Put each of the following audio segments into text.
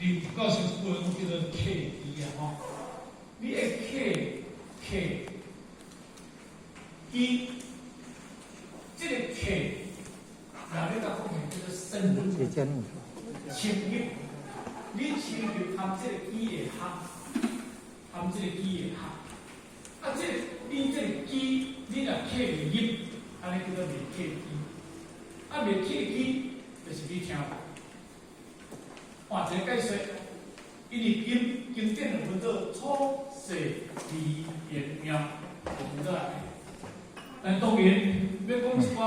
你告诉古人叫做客机啊吼，你的客机，这个客，那你甲讲的叫做生物，侵入，你侵入含这个机的含这个机的含，啊，这个你这个机，你若客袂入，安尼叫做未客机，啊，未客机就是你听。换一个解说，因为经典就分做初世离言妙，分做来。但当然要讲一寡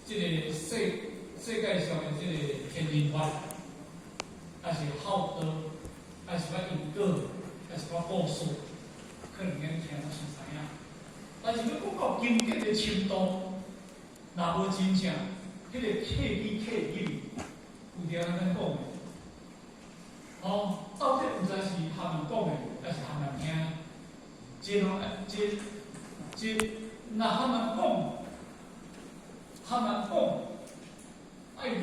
这个世界上的这个天人法，还是好道，还是寡因果，还是寡故事，可能咱听得是知影。但是要讲到经典的深度，若无真正，迄个客语。有条咱讲的，到底毋知是含人讲的，还是含人听？这若含人讲，伊要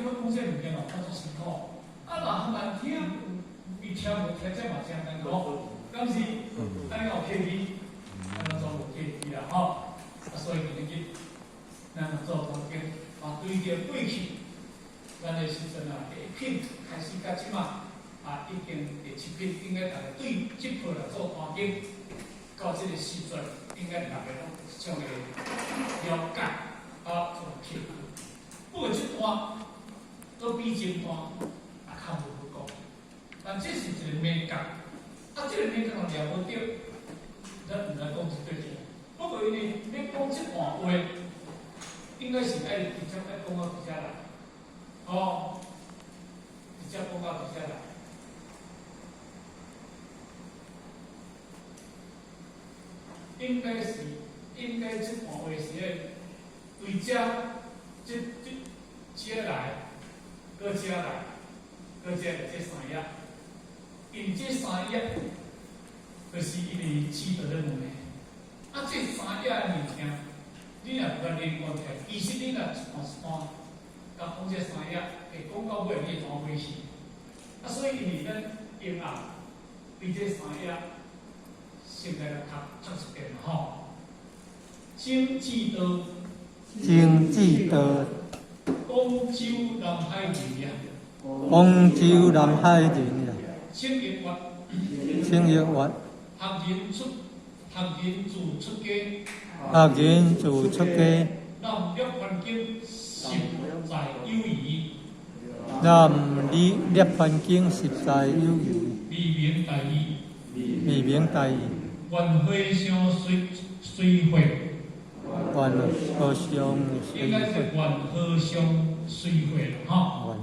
讲这物件咯，较做辛苦。若含人听，伊听无听这嘛真难苦。敢是？安尼有客气，安怎做无客气啦吼？所以今日咱做总结，对着过去。咱的时阵第一品开始到即马已经第7品，应该大家对这部来做环境，到这个时阵，应该大家拢一种的了解做起。不过这段都比前段较无好讲，但这是一个美感，这个美感若了无着，咱毋知讲是对错。不过因为要讲这段话，应该是直接讲到比较来。直接讲到比较来，应该这段话是为这来，搁这三页，因这三页就是因为指导咧问的，这三页的物件，你若不连贯起来，其实你若一段。讲这三页，会讲到尾你会怎回事？所以因为咱英啊，对这三页，先来读一遍吼。经济道，广州南海人呀，清月行人自出家，南约环境实在有余，未明大义，愿回乡随会，应该是愿和乡随会了哈。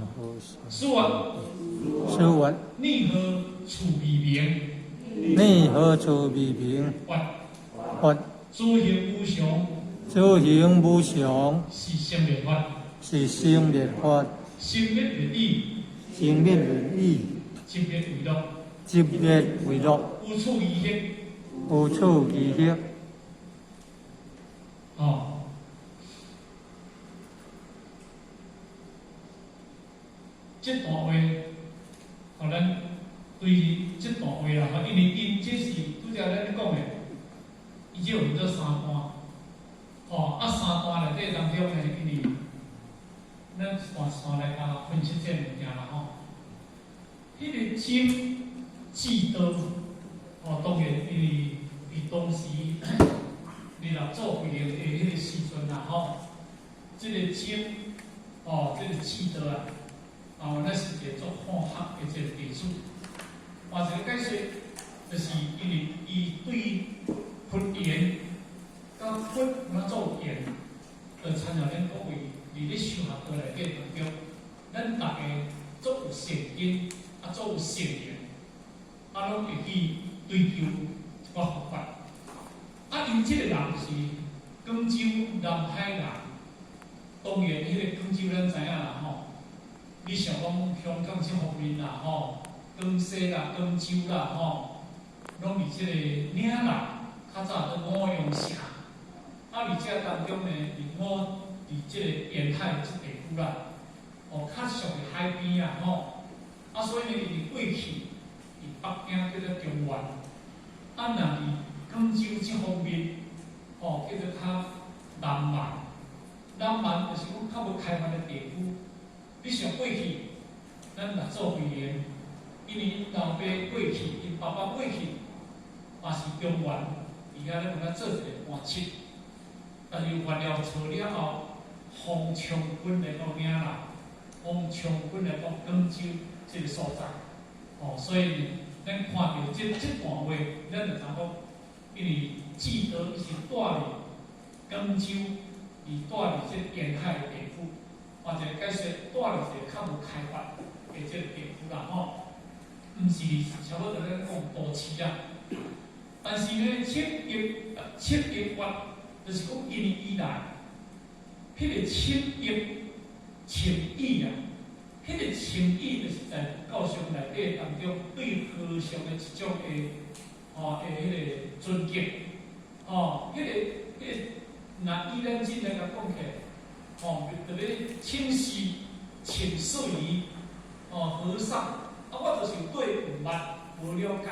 是话，你和处未明，诸行无常，是生灭法，生灭伦理，执灭为乐，无处离歇。这段话，咱对这段话啦，因为这是拄则咱讲的，伊这有分做3段。3段内底当中呢，因为咱一段来分析这物件啦吼。迄个经济道，当然因为当时你若做会的迄个时阵啦吼，这个经这个济道那是一个做汉学的一个基础。换一个解说，就是因为伊对佛言。甲佛怎做言，就参照咱各位伫咧修学道内底当中，咱大家做有善根，做有善言，拢会去追求一个佛法。因这个人是广州南海人，当然迄个广州咱知影啦吼。你想讲香港这方面啦吼，广西啦、广州啦吼，拢伫这个岭内，较早都五用城。而且当中呢，伫这个沿海这地区啦，较属于海边啦吼，所以呢，伊过去伫北京叫做中原，若伫广州即方面，叫做较南蛮。南蛮就是讲较无开发的地区。你想过去，咱六祖慧能，因为因老爸过去，因爸爸过去，嘛是中原，伊遐咧有做一个官职，但是换了朝了后，洪昌军来到领啦，洪昌军来到广州这个所在，所以咱看到这段话，咱就知讲，因为记得伊是住伫广州，伊住伫这沿海的地区，或者解说住伫一个较无开发的这个地区啦，毋是差不多咱讲都市啊。但是呢，七月就是讲因为以来，迄个七月情谊啊，迄个情谊就是在教上内底当中对和尚的一种迄个尊敬，迄个若以咱今来甲讲起来，特别清溪请示于和尚，我就是对唔捌无了解。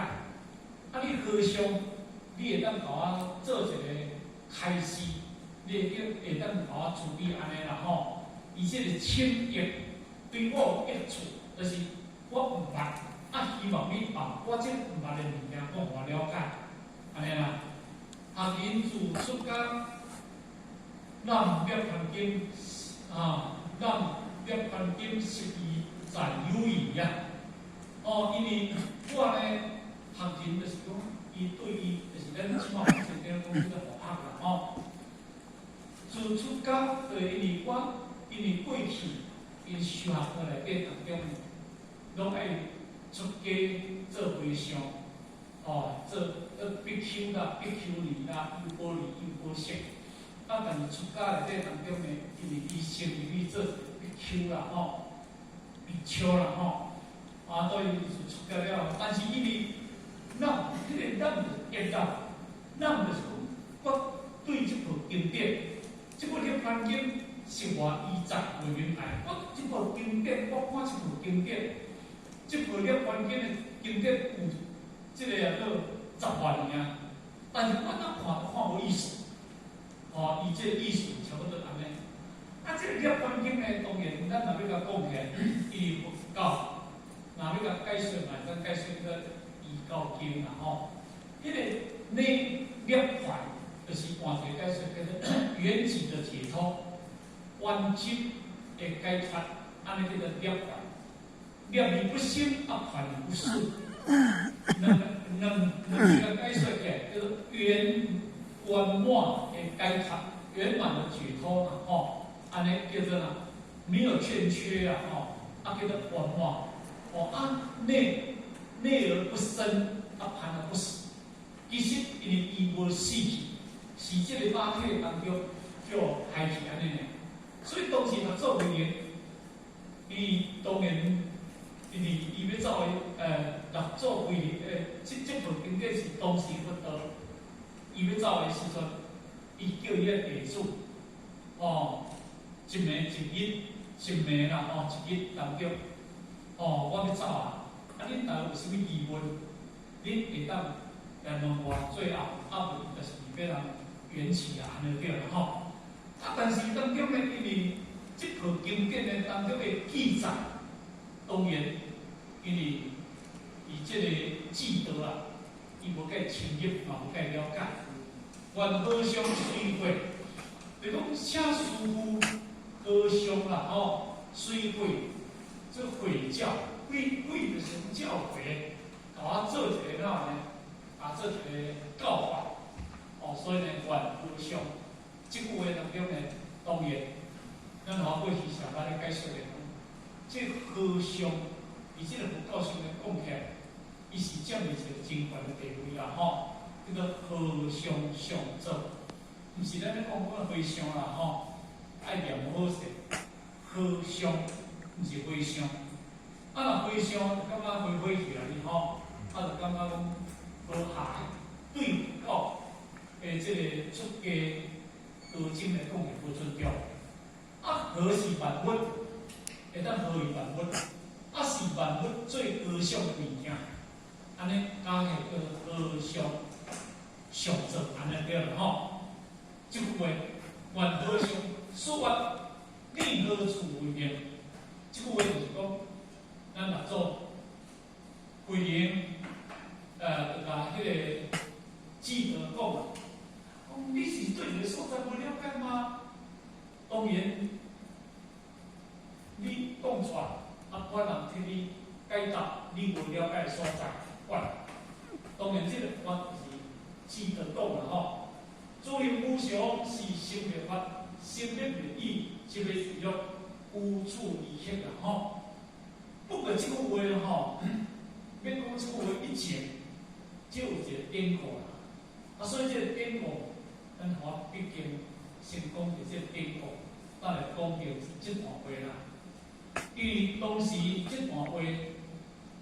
你和尚，你会当甲我做一个开示，你会当甲我处理安尼啦伊这个清液对我有益处，就是我唔捌，希望你把我这唔捌的物件讲我了解，安尼啦。学人自出家，咱灭凡经咱灭凡经12载有余呀。因为我呢。学人就是讲，伊对伊就是咱即马目前讲这个学啦自出家，因为过去因修学课内底当中，拢爱出家做和尚，做必丘啦、必丘尼啦、优波离、优波塞。但是出家内底当中呢，因为伊先去做必丘啦、比丘啦所以就出家了。但是因为咱就是业障，咱就是讲，我对这部经典，这部《涅槃经》是我20为明来，我这部经典，我看这部经典，这部《涅槃经》的经典有这个做10万年，但是我哪看无意思，伊这个意思差不多安尼。这个《涅槃经》呢，当然咱若要甲讲起来，伊佛教，若要甲解说嘛，咱解说个。教经啦迄个涅槃就是换一个解说，叫做缘起的解脱，冤结的解脱，安尼叫做涅槃。涅而不兴，槃而不顺。两个解说起来叫做圆满的解脱，圆满的解脱啦安尼叫做没有欠缺啦叫做圆满内而不生，盘而不死。其实因为伊无死去，是这个肉体当中叫害去安尼呢。所以当时六祖慧能，伊当然因为伊要走的六祖慧能这部经典是当时佛道，伊要走的时阵，伊叫伊个弟子一暝一暝啦一日当中我要走啊。恁若有啥物疑问，恁会当来问我，最后问就是要人缘起安尼对啦但是当中呢，因为这部经典呢当中的记载，当然因为伊这个记得伊无介深入，嘛无介了解。愿和尚随会，就讲请师父和尚啦随会，这会教。为就是教诲，甲我做一个做一个教法，所以呢，愿和尚，这句话当中呢，当然，咱过去上班咧解说的，这和尚，伊这个佛教上咧讲起来，伊是占一个真悬的地位啦叫做和尚上座，毋是咱咧讲和尚啦爱念好势，和尚毋是和尚。若和尚感觉灰去啊，就感觉讲无下对佛教的这个出家道经来讲是无尊重。和是万物，会当和为万物，啊是万物最高尚的物件，安尼加起叫高尚上座，安尼对了吼。即句话，愿高尚所愿，你何处为名？即句话就是讲，咱六祖规年就甲迄个智德讲啊，讲你是对一个所在无了解吗？当然，你讲出来，啊，我人替你解答你无了解的所在。当然，这个我就是智德讲啦吼。诸行无常是心灭法，心灭灭意，即个是用无处离开啦吼。不过即句话啦吼，要讲即句话以前，就有一个典故啦。啊，所以这个典故，咱我毕竟先讲着这个典故，咱来讲着这段话啦。因为当时这段话，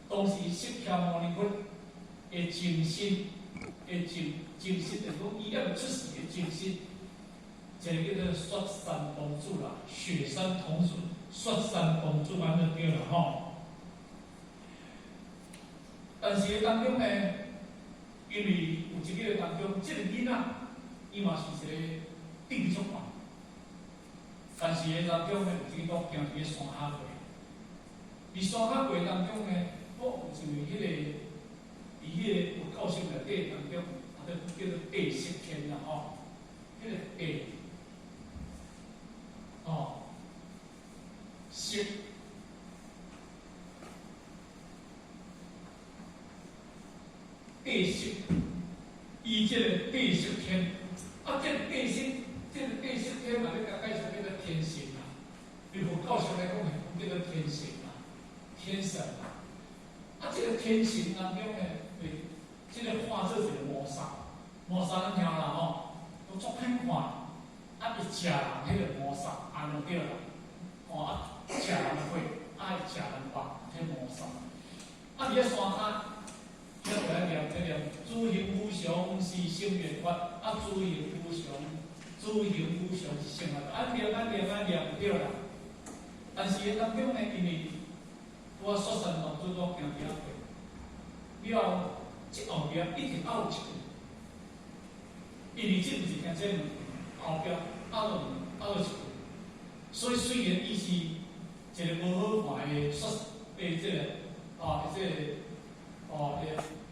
当时释迦牟尼佛的精神。精神就是讲，伊要出世的精神，一个叫做雪山公主啦，雪山童子，雪山公主安就对了吼。但是当中呢，因为有一个当中，这个囡仔，伊嘛是一个定足嘛。但是个当中呢，有一个行伫个山下过，伫山下过当中呢，我有一位迄个。伫迄个有教授内底当中，叫做地色天啦吼，迄个地，色，地色，伊即个地色天，啊，即个地色天嘛，你甲介绍叫做天神啦。对佛教上来讲，叫做天神啦，天神啦。啊，即个天神当中呢。即个画做一个魔煞，魔煞咱听啦吼，都足歹看。啊，伊食人迄个魔煞，安就对啦。啊，食人血，爱食人肉，迄魔煞。啊，伫咧山骹，迄个来念，诸行无常是心灭法，啊，诸行无常是心灭法。按念就对啦。但是个当中呢，因为我雪山同主都行伫遐过，了。即后壁一定拗一句，因为即毋是听这问题，后壁拗一句。所以虽然伊是一个无好看的即个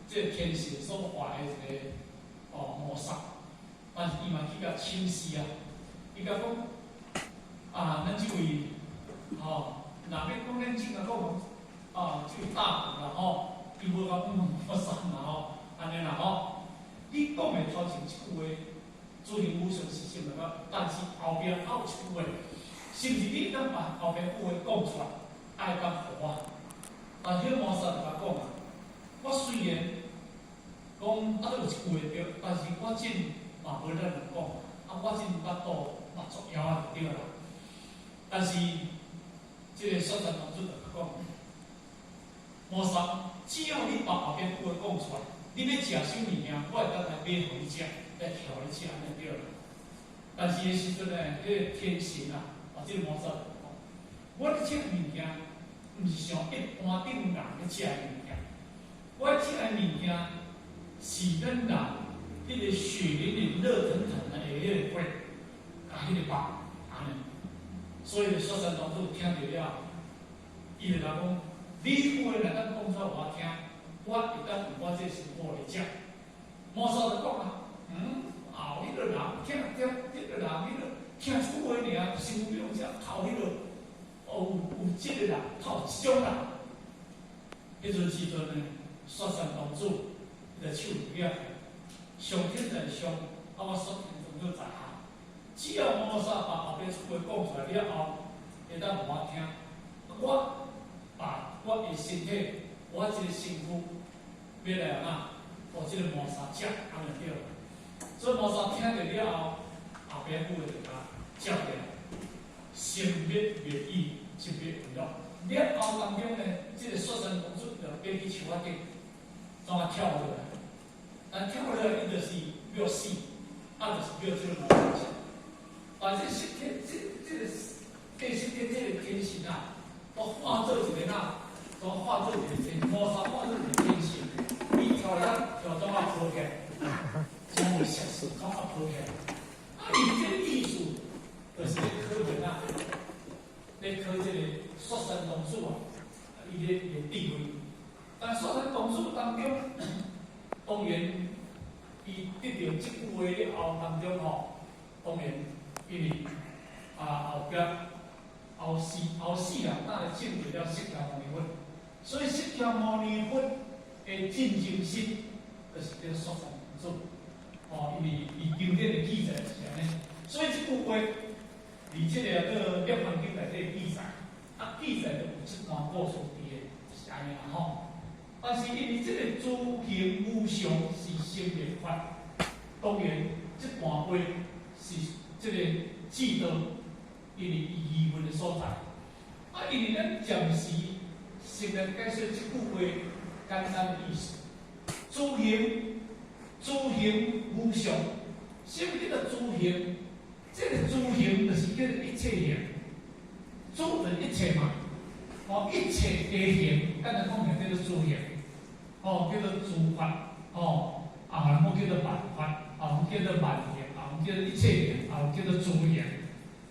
即个天神所画的一个魔煞，但是伊嘛去甲清晰啊，伊甲讲啊，咱即位若要讲咱即个讲即位大人啦吼。伊无讲佛山啦吼，安尼啦吼。你讲的头前一句话，诸行无常是心灭法，但是后壁拗一句话，是毋是你当把后壁句话讲出来，爱甲互我？但迄个魔煞就甲讲啊，我虽然讲有一句话对，但是我真嘛无咱人讲，我真捌倒嘛作妖啊就对啦。但是即个雪山同志就讲，魔煞。只要你把后边句话讲出来，你要食什物件，我会当来买互你食，来调你食，安尼对啦。但是个时阵呢，迄个天神啊，即个魔煞就讲，我咧食物件，毋是像一般顶人咧食的物件，我食的物件是咱人迄个血淋淋、热腾腾的迄个血，甲迄个肉安尼。所以雪山同志听着了，伊就讲。你话来当讲出我听，我会当用我这生活来讲。魔煞就讲啊，迄个人听迄个人，迄个听出话尔，心不用讲，靠迄个有这个人，靠这种人。迄阵时阵呢，雪山同志伊就手举了，上天在上，我雪山同志在下。只要魔煞把后边出话讲出来了后，会当互我听，我。把我的身体，我这个身躯，要来哪？互这个魔煞食，安就对了。所以魔煞听着了后，后边句话就甲接了，心灭灭意，心灭娱乐。了后当中呢，这个雪山公主就爬去树仔顶，怎啊跳落来？但跳落来，伊就是要死，就是要这个魔煞食。但这个地心天这个天神啊。我化做一个所画做一个天，摸沙画做一个天性，伊挑咱挑怎啊铺起，怎会写实怎啊铺起，伊这个艺术就是咧考人啊，咧考这个雪山公主啊，伊咧地位。但雪山公主当中，当然伊得到即句话了后当中吼，当然因为后壁后世啊，当然证明了释迦牟尼佛。所以释迦牟尼佛的进行式，就是叫雪山公主。因为伊经典的记载是安尼，所以即句话，伫即个涅槃经内底记载，记载就有即段故事伫个，就是安尼啦吼。但是因为即个诸行无常是生灭法，当然即段话是即个记得，因为疑问的所在。因为咱暂时先来解说即句话简单的意思。诸行无常，什么叫做诸行？这个诸行就是叫做一切行，诸就是一切嘛。一切的行，刚才讲的叫做诸行。叫做诸法，人讲叫做万法，叫做万行，叫做一切行，叫做诸行。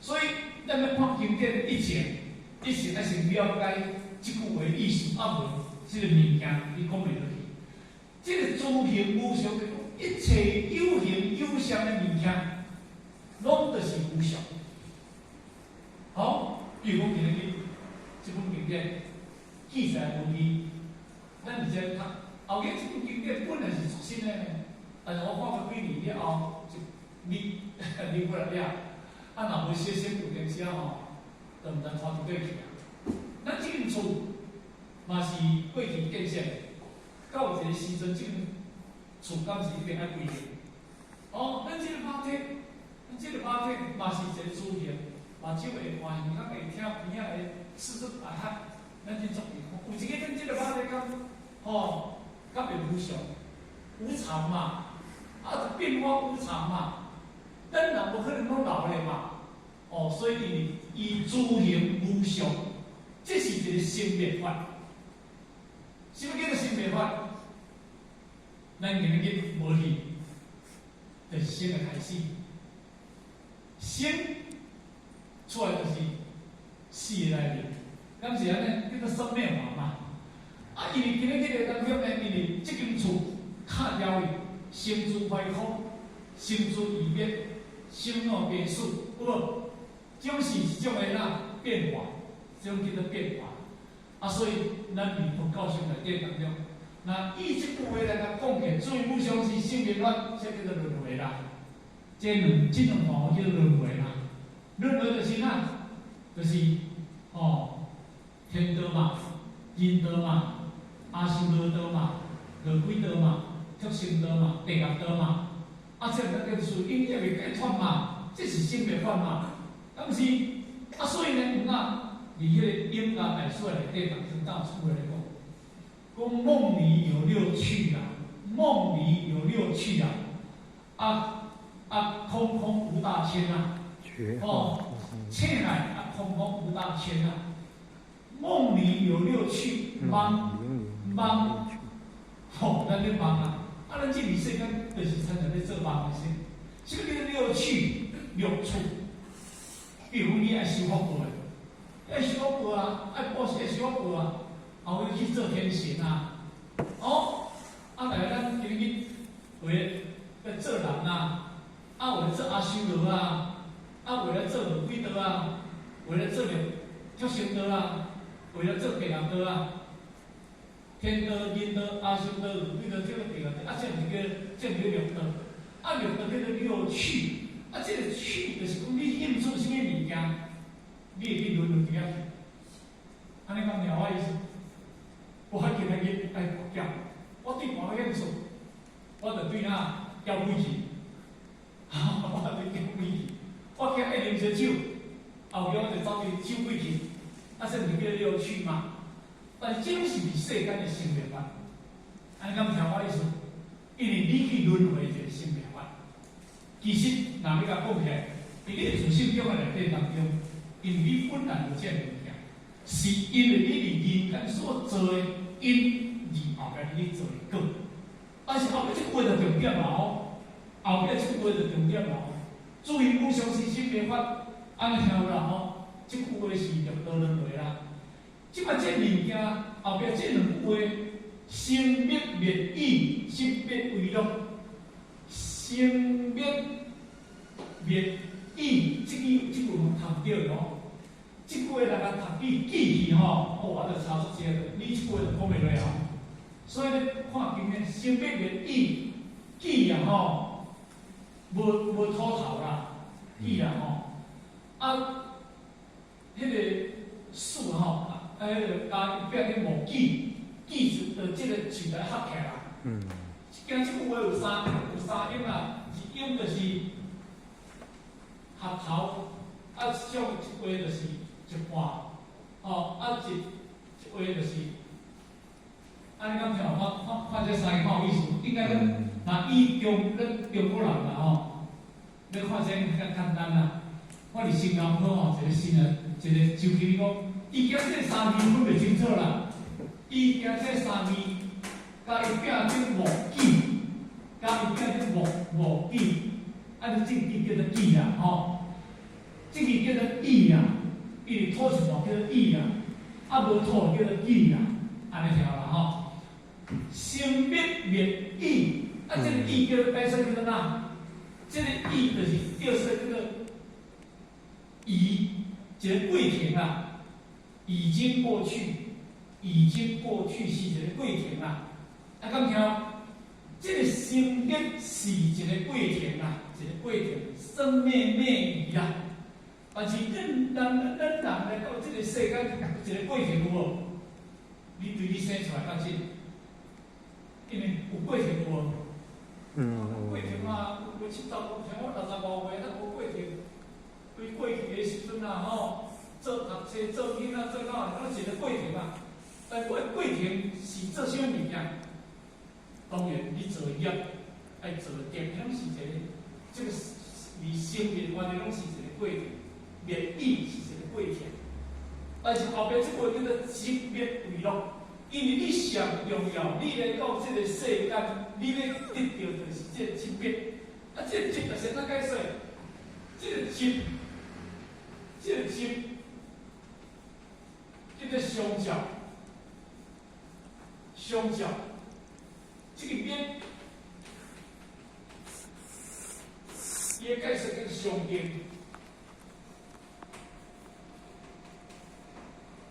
所以，咱要看经典一前要先了解即句话意思，无即个物件你讲袂落去。即个诸行无常，一切有形有相的物件，拢就是无常。比如讲今日即本经典记载无义，咱直接读。后日即本经典本来是出新的，但是我看过几年了后，就离过来了。若无小心有电时就毋知拖伫对去啊。咱即间厝嘛是过去建设的，到有一个时阵，即间厝敢是一定爱规定。咱即个马体嘛是一个主行，嘛少会看耳较会听边仔的四处啊哈，咱去注意看。有一个咱即个马体敢甲变无常，无常嘛，就变化无常嘛。咱人无可能拢老咧嘛，所以伊诸行无常，这是一个生灭法。什么叫做生灭法？咱今日无去，就是先来开始，生出来就是死的来面，敢是安尼？叫做生灭法嘛。因为今日这个当中呢，因为这间厝卡了伊，生诸坏空，生诸异灭，生老病死，有无？总是一种的变化，这种叫做变化。所以咱弥陀教训内底当中，那以这句话来甲讲起，最无常是生灭法，这叫做轮回啦。这两项叫做轮回啦。轮回就是哪？就是天道嘛，人道嘛。阿修罗道嘛，落鬼道嘛，畜生道嘛，地狱道嘛，这两个属因业未解脱嘛，这是生灭法嘛，敢是？所以呢，伫迄个阴阳百说内底，当中当出来讲梦里有六趣啊，梦里有六趣啊，空空无大千啊，切来空空无大千啊，梦里有六趣，梦，咱咧梦啊！咱这里世间就是常常咧做梦的事。什么叫六趣？六处。比如你爱修福报的，爱修福报啊，爱布施爱修福报啊，后尾去做天神啊。来咱今日为了做人啊，为了做阿修罗啊，为了做鬼道啊，为了做畜生道啊，为了做地狱道啊。天道、人道、阿修道、鬼道，这个地狱道，这是叫六道。六道叫做六趣，这个趣就是讲你兴趣什么物件，你会去轮入去。安尼讲了我意思，我今日爱学剑，我对我兴趣，我就对交规矩，我对交规矩，我今爱啉烧酒，后边我就走去守规矩，这毋是叫六趣嘛？但是这是伫世间的生灭法，安尼敢听我意思？因为你去轮回一个生灭法，其实若要甲讲起来，伫你自性中的内底当中，因为你本来有这物件，是因为你伫人间所做的因，而后壁你做的果。但是后壁即句话就重点啦吼，后壁即句话就重点啦吼。注意无常是心灭法，安尼听有啦吼。即句话是着倒落来啦。即摆即物件后壁即两句话，生灭灭意，生灭为乐，生灭灭意，即句我读着咯。即句话大家读记去吼，我就查出一个，你即句话就讲袂落啊。所以咧，看今日生灭灭意，记啊吼，无土头啦，记啊吼，啊，迄个树吼，迄个加变个无记，记就即个字来合起来。今即句话有三音啦，一音就是合头，啊，一种一话就是一半，哦，啊一话就是，安尼讲听看这三个看有意思，应该若以中国人啦吼，你看这较简单啦。我伫新加坡吼，一个新的一个周期讲，伊惊这三字分袂清楚啦，伊惊这三字。甲伊拼做无记，甲伊拼做无记，啊！你正字叫做记啦，吼，正字叫做意啦，伊土是无叫做意啦，啊无土叫做记啦，安尼听啦，吼。生灭灭意，啊，这个意叫做摆说叫做哪？这个意就是叫说这个已，一个过程啦，已经过去，已经过去是一个过程啦。啊，咁听，这个生灭是一个过程啦，一个过程，生灭灭已啦。但是咱人来到这个世间，一个过程有无？你对你生出来到这，因为有过程有无？过程嘛，有70多像我65岁，咱无过程，对过去的时阵啊，吼，做读册、做囡仔、做哪，拢一个过程啊。但我的过程是做啥物件？当然，你做业爱做点，拢是一个，这个离生灭关系拢是一个过程，灭意是一个过程。但是后壁这个叫做生灭为乐，因为你上重要，你来到这个世间，你要得到就是这个生灭。啊，这个生就是哪解说？这个生，这个生叫做相交，相交。这个边，伊个解释叫相根。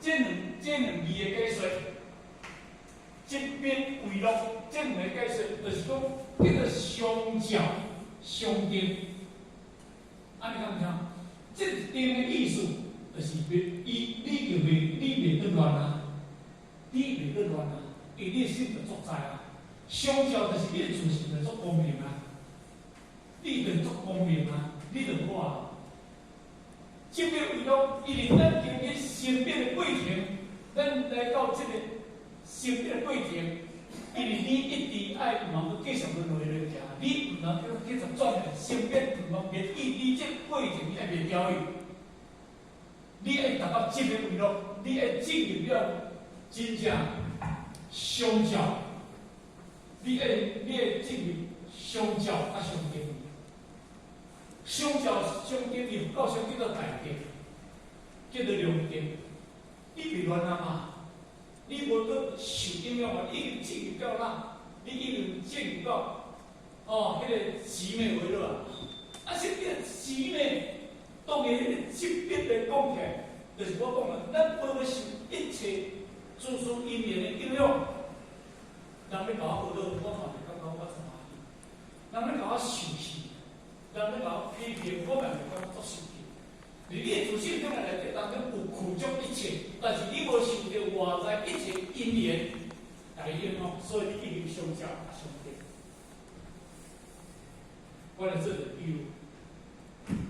这两字的解说，这边为乐，这两个解说就是讲叫做相交、相根。安尼讲听，这边的意思就是你袂得乱啊，你袂得乱啊，因为你心就作在啊。相交就是你的自信就足光明啊，你就足光明啊，你就好啊。这个为了，因为咱经历生命的过程，咱来到这个生命的过程，因为你一直爱唔能够继续轮回落去，你唔能够继续转来，生命唔能灭意，你这过程你爱袂了伊，你爱达到这个为了，你爱进入了真正相交。你爱进入相交啊相根，相交相根，你到相叫做大根，叫做良根。你袂乱啊嘛？你无搁受影响嘛？你进入到哪？你已经进入到迄个姊妹为乐啊！啊，这个姊妹，当然迄个级别来讲起来，就是我讲的，咱无受一切诸殊因缘的影响。人要甲我学到，我嘛就感觉我真欢喜。人要甲我受气，人要甲我批评，我嘛就感觉足受气。而你的自信中内底当中有苦足一切，但是你无受到外在一切因缘来影响，所以你一定相交啊相根。我来这里比如，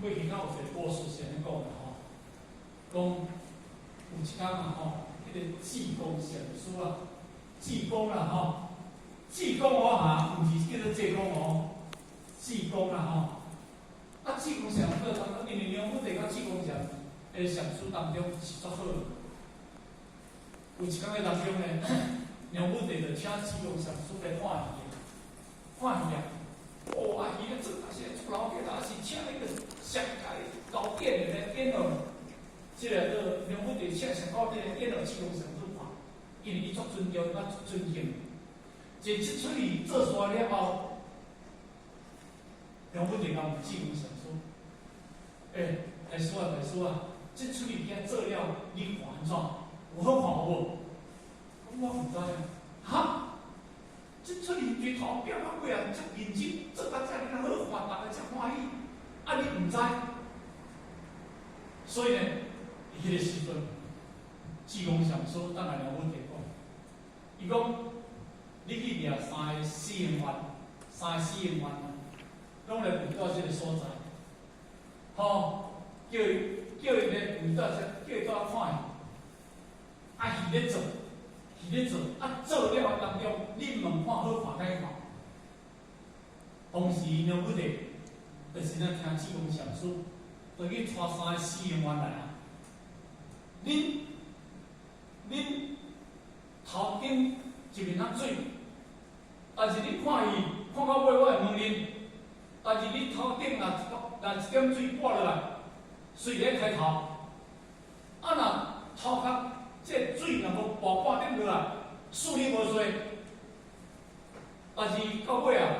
过去较有一个故事是安尼讲的吼，讲有一天啊吼，迄个济公禅师啊，济公啦吼。济公我哈，毋是叫做济公哦，济公啦吼。啊，济公禅师当中，因为梁武帝甲济公禅诶禅师当中是足好，有一天咧当中咧，娘母弟就请志勇上师来看鱼，看鱼啊！哦，啊鱼咧做那些做老爹，那是请那个上界高点的咧电脑，即个娘母弟请上高点的电脑志勇上师看，因为伊足尊重，甲足尊敬。这即出去做煞了后，娘母弟讲志勇上师，大师啊，大师啊，即出去遐做了，你看安怎？有好看无？我唔知啊，哈！即出去对头表啊过啊，足认真，做到遮尔好看，大家才欢喜。啊，你唔知，所以呢，迄个时阵，志公上师等下了阮弟讲，伊讲，你去掠3个4元，3个4元啊，拢来回到即个所在，叫伊咧回到叫伊倒看伊。啊，鱼咧做，啊做了当中，你问看好看歹看。当时娘母弟，就是咱听志公上师，就去带3个4元来啊。恁头顶一面仔水，但是你看伊看到尾，我会问恁，但是你头顶若一点水泼落来，水咧开头，啊若头壳。这水若无爆半点落来，数你无衰。但是到尾啊，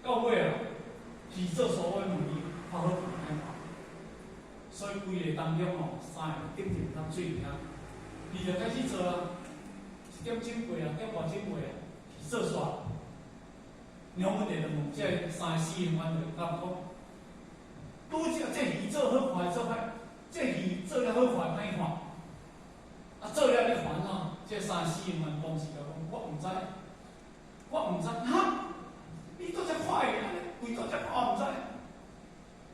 是做所谓努力，较好看看。所以规个当中哦，3个顶顶当水尔，你就开始做啊，1点钟过啊，1点半钟过啊，是做煞。娘母弟就问这3个4元就讲，拄只这鱼做好看做歹，这鱼做了好看歹看。啊，做了你烦啊！这3、4元当时就讲，我唔知，哈！你做只快个，为做只我唔知。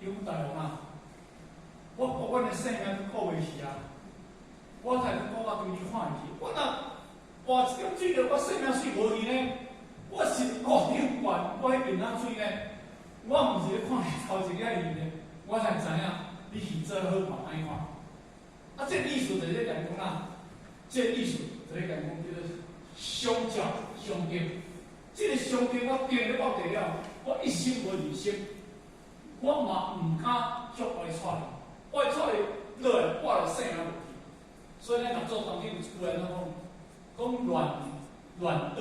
有大王啊！我把阮的性命顾袂起啊！我才顾我对你看去，我若换一点水着，我性命水无去呢？我是5点半，我迄边仔水呢？我毋是咧看你头一个鱼呢，我才知影你是做好看歹看。啊，这意思就是咧讲啦。这意思就咧讲叫做相教相敬。这个相敬我定了到地了，我一心无二心，我嘛唔敢足爱出去，爱出去落来我就生啊无去。所以咱若做当天有一句话讲乱刀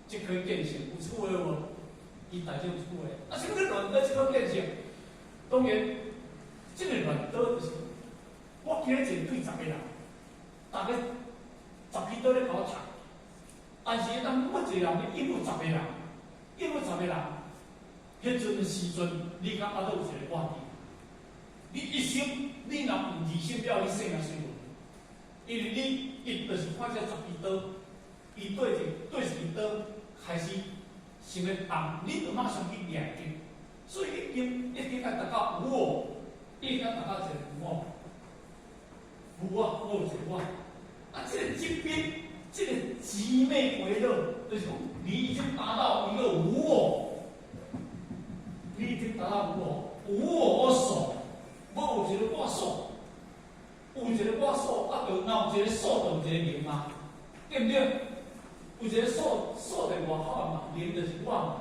即可见性，有句话无？伊大种有句话，啊，什么叫乱刀即可见性？当然，这个乱刀就是我今日一对10个人。大概10几刀咧甲我插，但是当每一个人咧应付10个人，迄阵的时阵，你感觉都有一个话题。你一心，你若唔二心了，你性命衰无？因为伊就是看这10几刀，伊对一刀开始想要动，你就马上去掠伊。所以一定要达到无我，一定要达到一个无我。无我，我有一个我。啊，这个即边，这个极昧为乐，就是讲你已经达到一个无我，你已经达到无我，无我所，无有一个我所，有一个我所，啊，就若有一个所，就有一个名嘛，对不对？有一个所在外口嘛，名就是我嘛。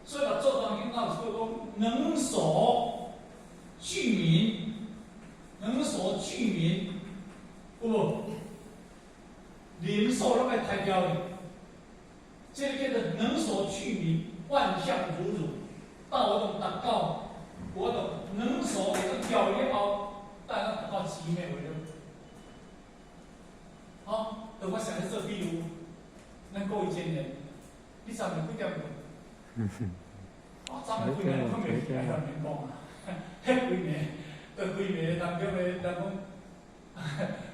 所以把做当今闹出讲能所具名，能所具名，有无？灵兽拢爱抬标的，这个叫做能所具名，万象如如。到我种达到，我种能所给它调了后，大家达到极美为乐。好，等我想来做比如，咱过一千年，你昨暝几点困？昨暝几暝困袂起来，向恁讲啊，迄几暝，在几暝当中咧，人讲。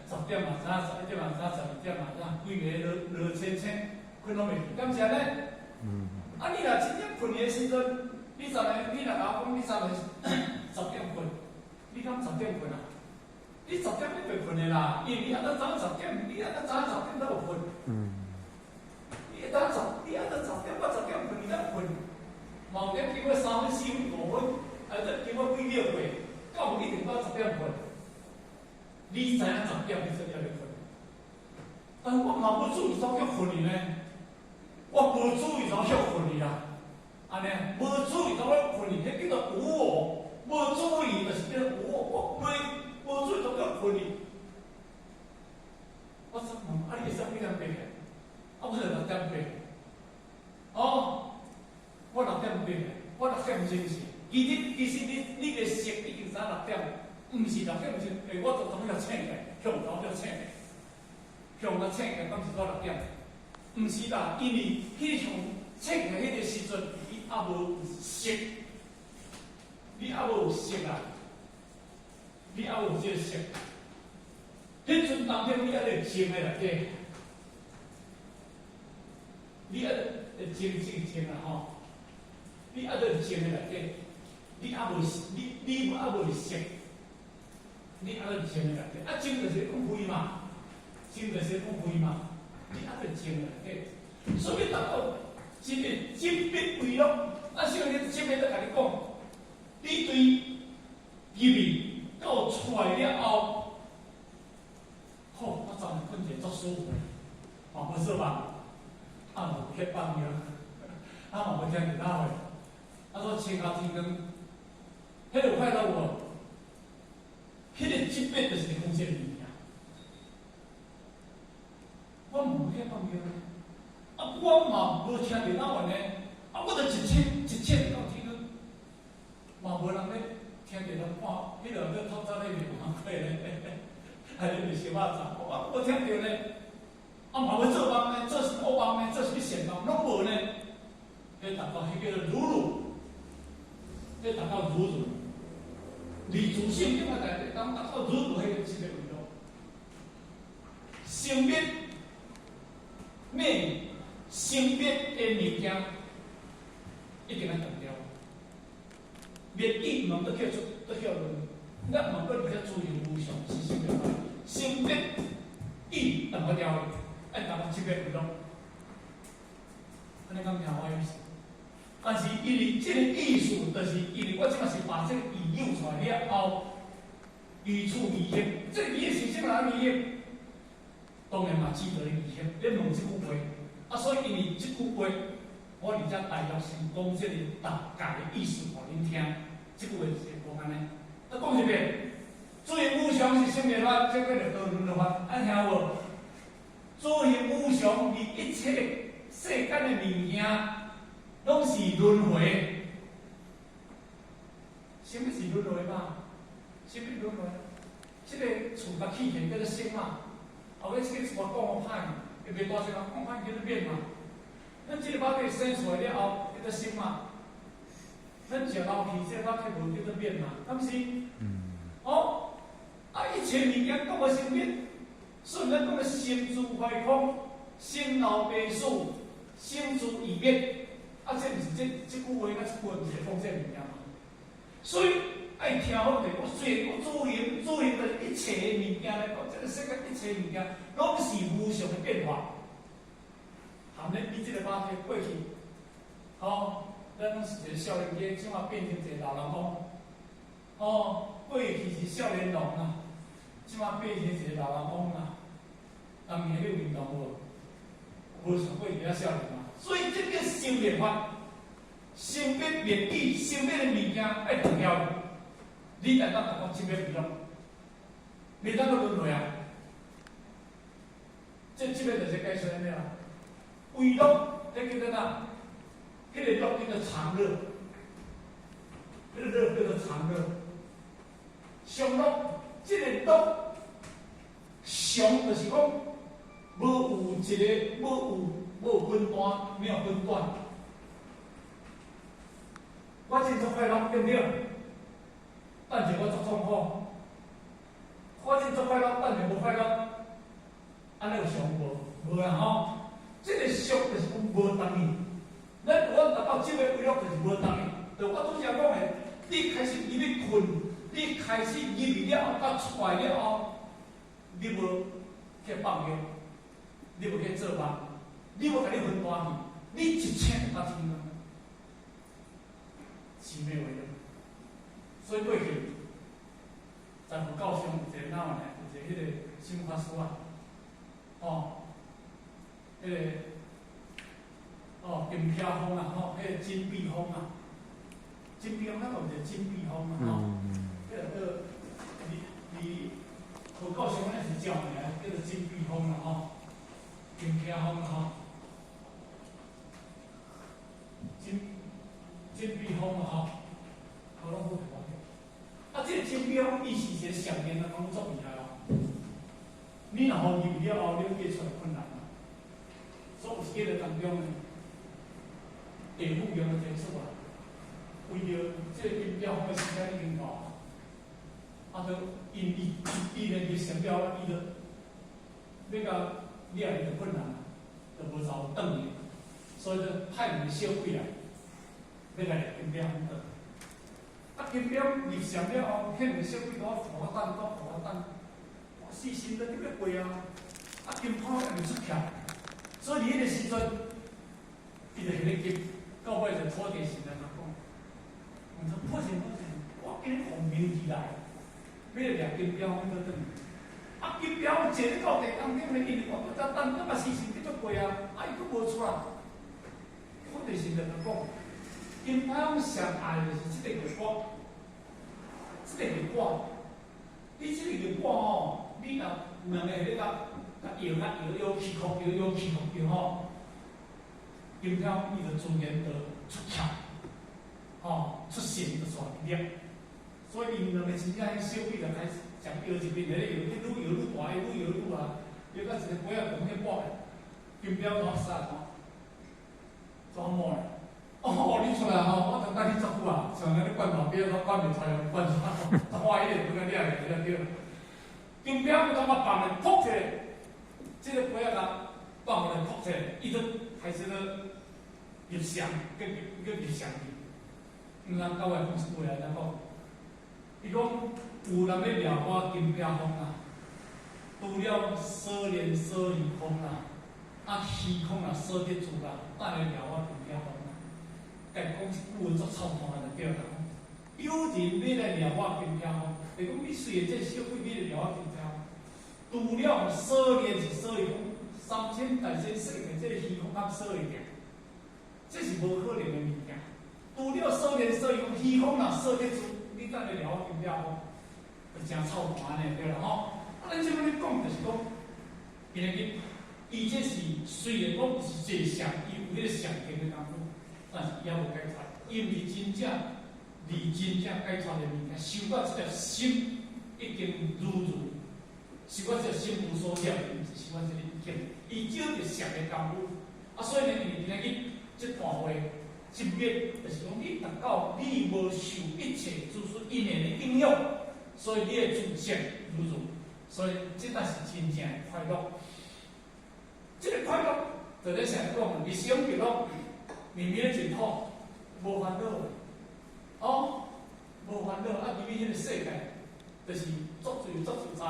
10点嘛，早11点嘛，早12点嘛，规暝落清清，困拢袂去，敢是安尼？啊，你若真正困的时阵，你若甲我讲，你昨暝10点困，你敢10点困啊？你10点你袂困的啦，因为你啊到早10点，你啊到早10点都有困。你啊到10点，我10点困，你才有困。某点经过3分、4分、5分，经过几秒过，到有一定到10点困。你知影10点你做了咧困，呢，我无注意到休困去啦，安尼，无注意到我困去，迄叫做有哦，无注意就是叫有哦，我无注意到我困去。我说啊，你会使几点爬？啊，我就6点爬。哦，我6点爬，我6点钟是。其实你个识已经早6点，毋是6点钟，我就当要醒个，向头要醒个，向我醒个，敢是到6点？毋是啦，因为迄项醒个迄个时阵，你还无识，你还无识啊，你还无即个识。迄阵当天你还得静个内底，你还得静啊吼，你还得静个内底。你还无你还无识，你还得静个内底，啊静就是讲开嘛，静就是讲开嘛，你还得静个内底。所以达到真个精必为咯，啊像迄前面在甲你讲，你对入去到出来了后，好，我昨昏困者足舒服，嘛无说梦，啊无瞌放了，啊嘛无听电脑的，啊说清头天光。迄个快乐无？迄个级别就是风险物件。我无去放尿，啊，我嘛无听电脑的呢，啊，我就一切到天光，嘛无人咧听电脑看，迄个咧透早咧面忙过咧，还咧食肉粽，我听着咧，啊嘛要做梦呢，做什么梦呢？做什么闲梦？拢无呢？迄达到迄叫做如，迄达到如。离自性境内底，当达到如迄个级别为咯。性别咩？性别的物件一定要强调。别意毋能得叫论，咱毋过而且注意无常是性别法。性别意淡薄调，爱达到级别为咯。安尼讲听我意思？但是因为这个意思，就是因为我即马是把这个语用出来了后，语出语言，这个语言是什么样语言？当然嘛，记得的语言，你问这句话，啊，所以因为这句话，我而家大约先讲这个大概的意思，互恁听。这句话就是讲安尼。啊，讲一遍，诸行无常是性别法，这个就道论法，安听无？诸行无常，是一切世间的物件。拢是轮回，什么是轮回嘛？什么轮回？这个厝甲起现叫做生嘛，后尾这个厝讲歹，会袂大声讲歹叫做灭嘛。咱这个肉体生出来了后叫做生嘛，咱食老皮这个肉体无叫做灭嘛，敢是？哦，啊，一切物件都无生灭，所以咱讲个生自坏空，生老病死，生自异灭。啊，这毋是这句话，甲这句话毋是讲这物件嘛？所以爱听好者，我主言就是一切的物件来讲，这个世界一切物件拢是无常的变化。含咧你这个肉体过去，咱是一个少年家，即马变成一个老人公。过去是少年郎啊，即马变成一个老人公啊。当年你有运动无？无想过你遐少年嘛？所以这叫修炼法，性别灭意，性别的物件爱重要。你才当达到性别比咯，袂当个轮回啊！这边就是解释安尼啦。为乐，迄叫做哪？迄个乐叫做常乐，迄个乐叫做常乐。常乐，这个乐，常就是讲无有一个无分段，没有分段。我真足快乐，对不对？但是我足痛苦。我真足快乐，但是无快乐。安尼有常无？无啦吼。这个常就是讲无当意。咱我达到这个规律就是无当意。就我拄则讲的，你开始入去困，你开始入去了后，甲出来了后，你无去放尿，你无去做梦。你要甲你分段去，你一切就到天光，是咩话了？所以过去在佛教上有一个哪有呢？有一个迄个新法师啊，迄个金飘风啊，迄个金碧风啊，金碧风咱有一个金碧风啊，迄个离河口乡那是叫名，叫做金碧风啦，金飘风啦，金碧风啦，好拢好听。啊，这个金碧风伊是一个上面的工作厉害哦。你若好入了后，了解出来困难啊。所以有一个当中呢，地府用的提出啊，为了这个金标风的时间已经到，啊，就因呢就想了，伊就要甲了伊就困难啊，就无走转去，所以就派人小鬼来，要来金标风转。啊，金标入上了后，迄两个小鬼都扶我等，我细心都特别贵啊，啊，金抛也就出竅。所以迄个时阵，伊就迄个急，到尾就土地神来甲讲，我说破神，我今日奉命而来，要掠金标风倒转。啊，金标风坐咧到地当中咧，因我不知等，嘛时辰叫做过啊，啊伊佫无出来，土地神就甲讲，金标风上爱就是即个月光，即个月光，你即个月光吼，你若两个咧甲。摇起伏吼，金标伊就自然就出竅，出神就煞力量。所以因两个真正迄小鬼就开始将摇一边，咧摇，愈摇愈大，愈摇愈啊，摇到一个杯仔动迄摆，金标怎杀吼？怎摸咧？你出来吼，我等等你足久啊，像咱咧灌毛边，我灌袂出来，灌出来，花一点不能了对。金标感觉放咧扑起来。这个杯仔甲放落来扑起来，伊就开始咧入相，个入相去。人到外讲是话来讲，伊讲有人要掠我金标风啊，除了少年少女风啊，虚空啊锁得住啦，等来掠我金标风啊。但讲一句足臭汗就对啦。有人要来掠我金标风，就讲你虽然这小鬼要来掠我金标风。除了少年是少年风，3000大千世界这个虚空较少一点，这是无可能的物件。除了少年少年风，虚空若少得住，你等来掠我金标风，就真臭汗呢，对啦吼。啊，咱即摆咧讲就是讲，今日伊这是虽然讲是坐上，伊有迄个上天的功夫，但是伊也无解出来，因为真正解出来的物件，修到这条心已经如。是我这心无所了，毋是我这个意见，伊少着上的功夫，啊，所以呢，今日这段话，一面就是讲你达到你无受一切诸事因缘的影响，所以你的自信如，所以这才是真正的快乐。这个快乐，就咧常讲，日常娱乐，面面净土，无烦恼，无烦恼，啊，因为迄个世界，就是作自在。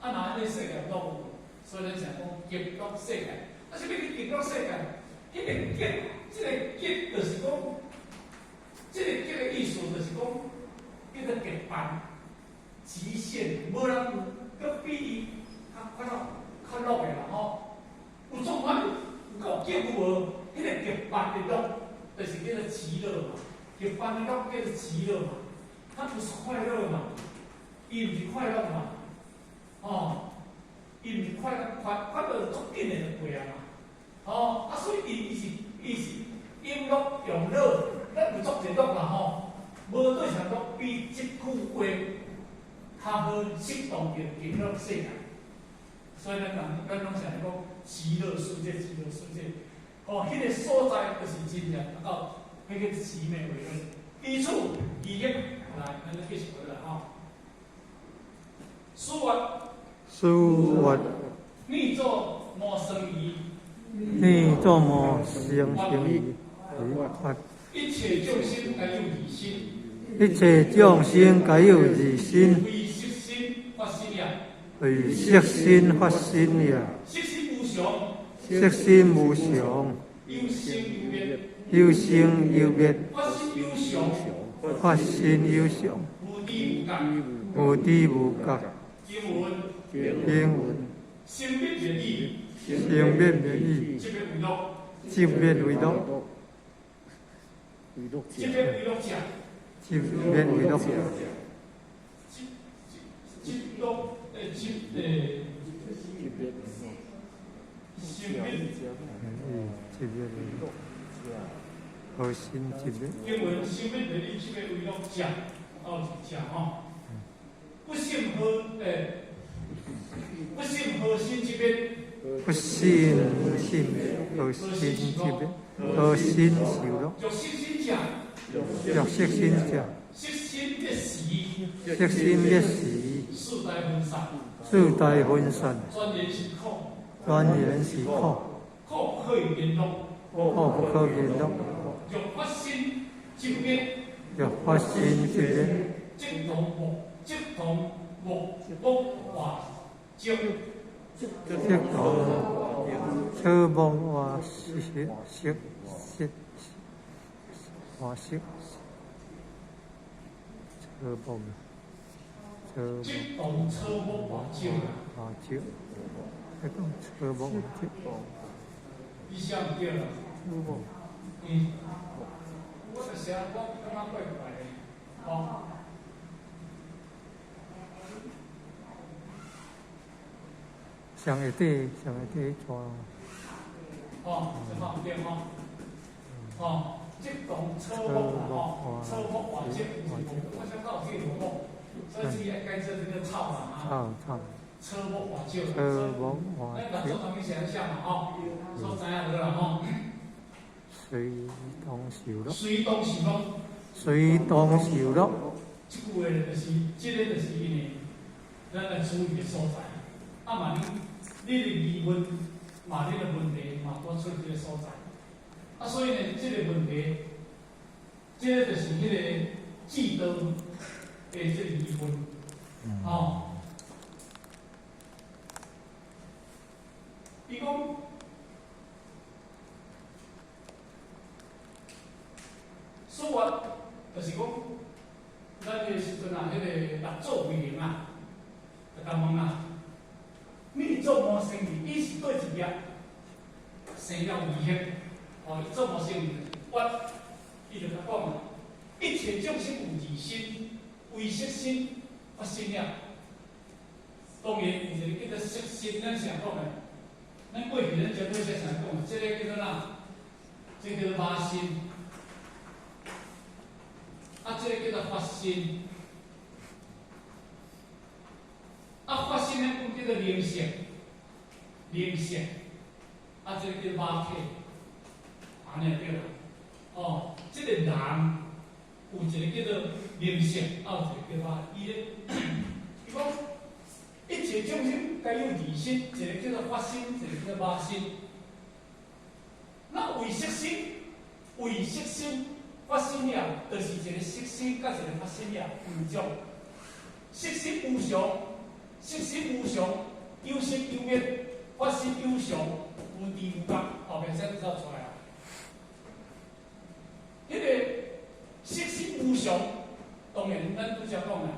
啊，那迄个世界都无，所以咱常讲极乐世界。啊，什么叫极乐世界？迄个极，即个极就是讲，即个极的意思就是讲，叫做极限、极限，无人搁比伊较乐的啦吼。有种款有极有无？迄个极限的乐，就是叫做极乐嘛。极限的乐叫做极乐嘛，它不是快乐嘛，伊毋是快乐嘛。伊毋是快乐足紧的就过啊嘛，啊，所以伊是音乐用乐，咱有足侪乐啦吼，无对象乐比即句话较好适当的极乐世界。所以咱拢常讲极乐世界，迄个所在就是真正到迄个极美为乐，依处依业来，咱继续回来吼。书曰：逆作莫生疑，一切众生皆有二心，为色心发心也。色心无常，有生有灭，发心有常，无知无觉。经文：生灭灭意，即个为乐；接边为乐，这边为乐者，接边为乐，这乐新边，接边为乐，核心接边，英文新边的这边为乐者，者吼，不信核心这边。不信心核心接边，核心受乐，有信心者，若悉心者，悉心一时，悉心一时，世代分散，世代分散，专研是苦，钻研是苦，苦不可以言动，苦不可言乐，若发心即变，若发心接边，即同木化招，即同车梦话话色，车梦，即同车木化招。话招，一个车梦话招，你想唔对啦？车梦。我就想我感觉怪怪的，哦。上一代抓，这方面即同车木车木化招，我想到这个木，所以这该这个草嘛车木化招，咱做同一想象嘛所知影了啦随东受乐，随东是讲，随东受乐，即句话就是，即个就是因为咱来注意的所在。嘛你的疑问，你的问题多出这个所在。所以呢，这个问题，这个就是迄个记得的这个疑问，伊讲，说话就是讲，咱个时阵迄个六祖为灵就甲问你做魔生意，伊是对一业生了危险，伊做魔生意，伊就甲讲一切众生有二心，唯色心发生了。当然，有一个叫做色心，咱常讲的，咱过去咱绝对常讲的，这个叫做哪？这个叫做马心，这个叫做发心。发心呢，叫做灵性，这个叫马体，安尼对啦。这个人有一个叫做灵性，有一个叫马，伊讲一切众生皆有二心，一个叫做发心，一个叫做马心。那唯色心发生了，就是一个色心甲一个发生了有种，色心无常。色心无常，有生有灭，发生有常，无地无觉，后面才走出来啊。迄个色心无常，当然咱拄则讲啦，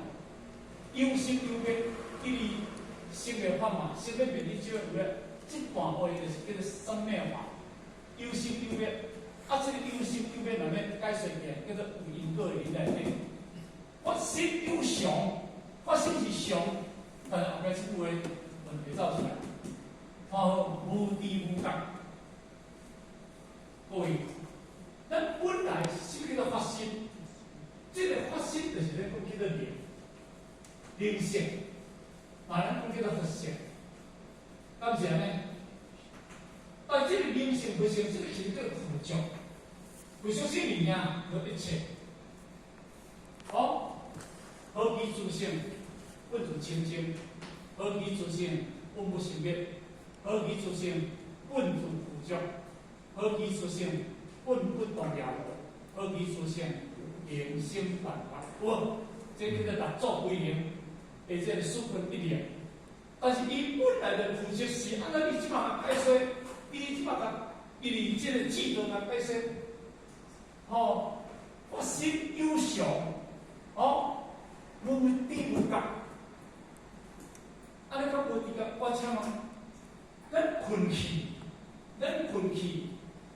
有生有灭，因为生灭法嘛，生灭灭你少有咧，这半部就是叫做生灭法，有生有灭。这个有生有灭内面解释起来，叫做有因果理内面。发生有常，发生是常。但是后面这句话问题走出来，无地无觉。各位，咱本来是叫做发心，这个发心就是咱讲叫做灵性，咱讲叫做佛性。敢是安尼？但这个灵性佛性，这个是一个佛教，佛教是物件和一切。何其自性？本自清净，何其自性，本不生灭；何其自性，本自富足；何其自性，本不动摇；何其自性，灵性万法。这叫做六祖归零，而且是四分一念。但是伊本来的负责是按照你即马解释，你即马甲伊这个制度来解释，发生有常，无地无觉。安尼讲无地觉，我请问，咱困去，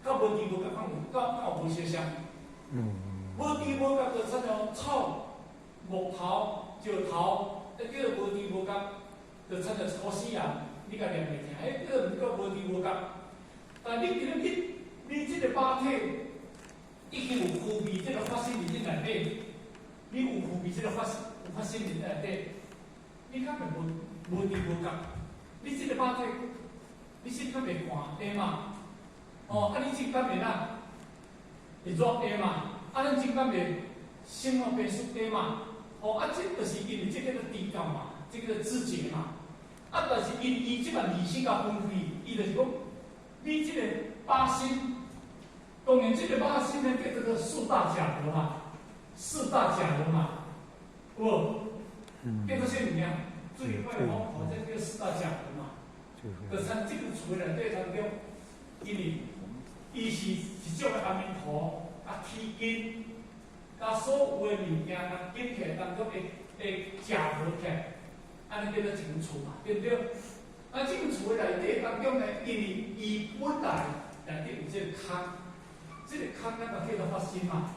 甲无猪无角敢有无相像？无猪无角就亲像草、木头、石头，迄叫做无猪无角，就亲像草死人，你甲念袂听，迄叫毋叫无猪无角。但你今日你即个肉体已经有腐味，即个发生伫你内底，你有腐味，即个发生伫你内底，你敢会无猪无角？你即个肉体，你心敢袂寒对嘛？哦，你心敢袂会热对嘛？咱心敢袂心哦变湿对嘛？哦，这就是因为这个知觉嘛，这个知觉嘛。但是伊即个理性甲分开，伊就是讲，你即个肉身，当然这个肉身呢叫做四大假合嘛，四大假合嘛，有无？叫做啥物件？最快哦，这叫四大假合嘛。就像这个厝内底当中，因为伊是一种阿弥陀、啊天经、甲所有的物件甲结起来当中会假合起来，安尼叫做一间厝嘛，对不对？啊，这间厝内底当中呢，因为伊本来内底有这个空，这个空咱就叫做发心嘛，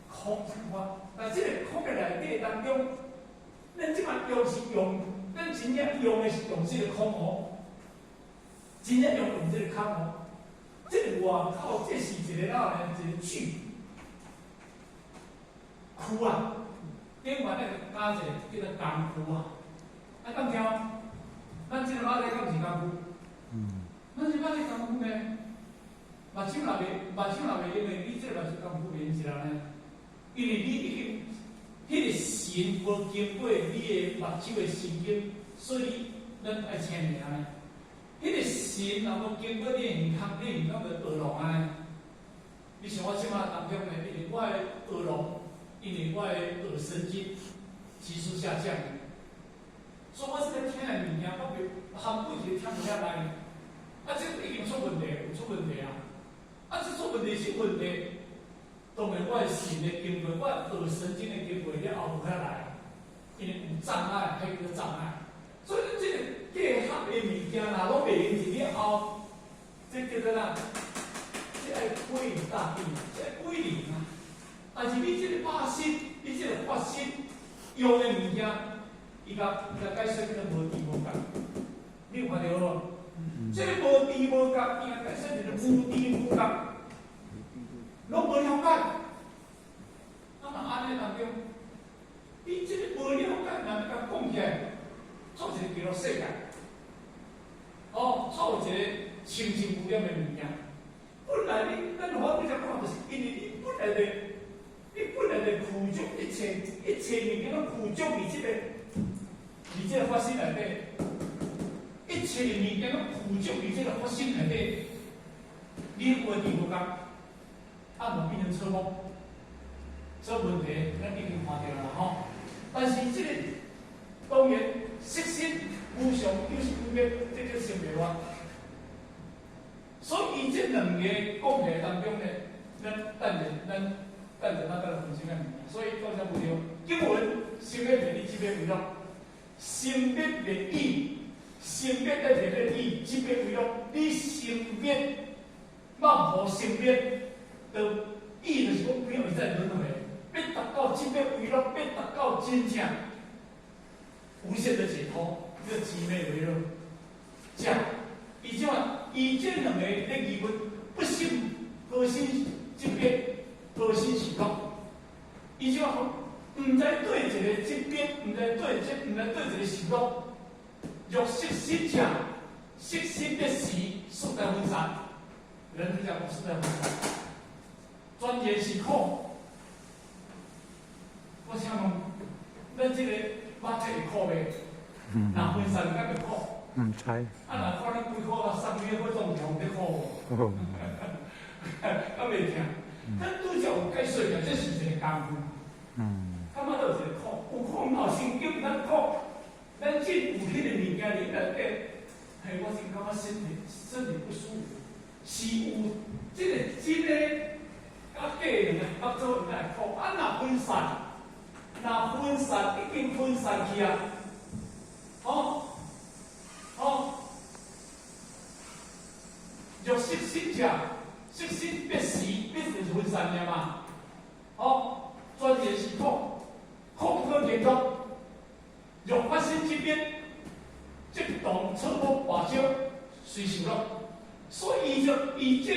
空发。但这个空的内底当中，咱即摆用是用。咱真正用的是用这个空哦，真正用这个空哦。这个外口这是一个哪呢？一个句区啊，顶外那个加一个叫做工区啊。啊，敢听？咱这个马仔敢毋是工区？咱这马仔工区呢？目睭若袂用的，你这个目睭工区袂是人呢？因为你已经。迄个神无经过你的目睭的神经，所以咱爱请名呢。迄个神若无经过你的耳孔，你耳孔就耳聋啊。你像我即马当中呢，因为我的耳聋，因为我的耳神经激素下降，所以我即个听的物件，我含几是听不下来。啊，这已经出问题，有出问题啊！啊，这出问题是问题。当然，我的神的经过，我耳神经的经过了后，无遐来，因为有障碍，还叫做障碍。所以这个结合的物件，若拢袂用是了后，这叫做哪？这爱归于大地，这爱归零啊。但是你这个肉身，你这个法身用的物件，伊甲解释叫做无知无觉。你有看到无？这个无知无觉，伊甲解释叫做无知无觉。拢无了解，那么安尼当中，你这个无了解，人甲讲起来，创一个叫做世界，哦，创一个清净无量的物件。本来咱好比较讲，就是因为你本来的苦足一切物件拢苦足伫这个发生内底，一切物件拢苦足伫这个发生内底，你无知无觉。啊，就变成错误，这问题咱已经看到了吼。但是这个当然，色身无常有是有灭，这叫生灭法。所以这两个讲起来当中呢，咱再来分析个物件。所以刚才有了经文，生灭灭理，即灭为乐；生灭灭意，生灭在灭个意，即灭为乐。你生灭，任何生灭。就意就是讲，不要再轮回，要达到真要为乐，要达到真正无限的解脱，叫极美为乐。这，伊即话，伊这两个咧疑问，不信核心即边，核心是讲，伊即话讲，毋知对一个即边，毋知对一个是讲，若色心者，色心的时，速在分散，人就讲速在分散。专业是苦，我想问，咱这个肉体会苦未？若分散敢会苦？唔知。啊，若看你几苦啊，3个月要中奖，得苦无？敢袂听？咱拄则有解释个，这是一个功夫。感觉到一个苦，有苦闹心经，咱苦，咱真有迄个物件里内底，嘿，我真感觉身体不舒服，是有这个真个。啊，假两个合作应该苦，啊，若分散，已经分散去啊，若色心真正色心必时，必是分散的嘛。好，专业系统，控制健康，若发生疾病，即动出没外招，随时咯。所以就以这